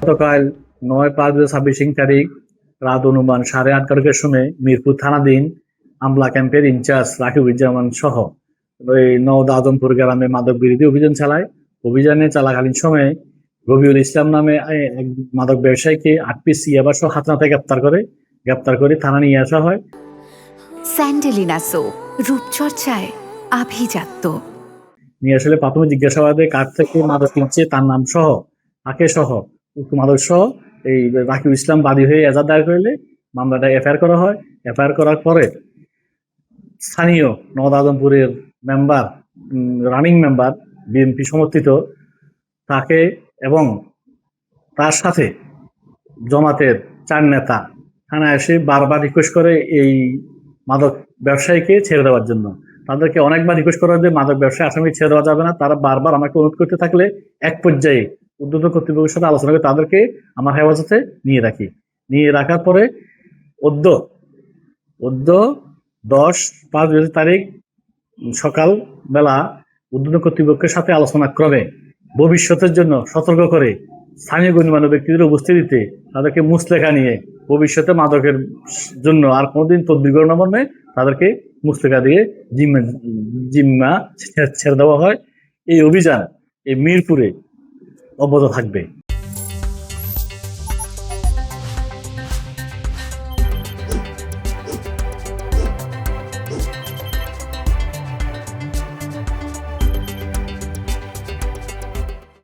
গতকাল 9/5/2026 তারিখ রাত অনুমান 8:30টার সময় মিরপুর থানাধীন আমলা ক্যাম্পের ইনচার্জ রাকিবুজ্জামান সহ ওই নওদা আজমপুর গ্রামে মাদক বিরোধী অভিযান চালায়। অভিযানে চলাকালীন সময়ে রবিউল ইসলাম নামে এক মাদক ব্যবসায়ীকে 8 পিস ইয়াবা সহ হাতনাতে গ্রেপ্তার করে থানা নিয়ে আসা হয়। স্যান্ডেলিনা সো রূপচর্চায় আভিজাত্য। নিয়ে আসলে প্রাথমিক জিজ্ঞাসাবাদে কার থেকে মাদক কিনছে তার নাম সহ তাকে সহ মাদক সহ এই রাকিব ইসলাম বাদী হয়ে এজাহার দায়ের করলে মামলাটা এফআইআর করা হয়। এফআইআর করার পরে স্থানীয় নওদা আজমপুরের মেম্বার, রানিং মেম্বার বিএনপি সমর্থিত তাকে এবং তার সাথে জামাতের 4 নেতা থানায় এসে বারবার রিকোয়েস্ট করে এই মাদক ব্যবসায়ীকে ছেড়ে দেওয়ার জন্য। তাদেরকে অনেকবার রিকোয়েস্ট করা যে মাদক ব্যবসায়ী আসামি ছেড়ে দেওয়া যাবে না। তারা বারবার আমাকে অনুরোধ করতে থাকলে এক পর্যায়ে ঊর্ধ্বতন কর্তৃপক্ষের সাথে আলোচনা করে তাদেরকে আমার হেফাজতে নিয়ে রাখার পরে অদ্য 10/5 তারিখ সকাল বেলা ঊর্ধ্বতন কর্তৃপক্ষের সাথে আলোচনা ক্রমে ভবিষ্যতের জন্য সতর্ক করে স্থানীয় গণ্যমান্য ব্যক্তিদের উপস্থিতিতে তাদেরকে মুচলেখা নিয়ে ভবিষ্যতে মাদকের জন্য আর কোনোদিন তদবির করার মর্মে তাদেরকে মুচলেখা দিয়ে জিম্মা ছেড়ে দেওয়া হয়। এই অভিযান এই মিরপুরে অব্যাহত থাকবে।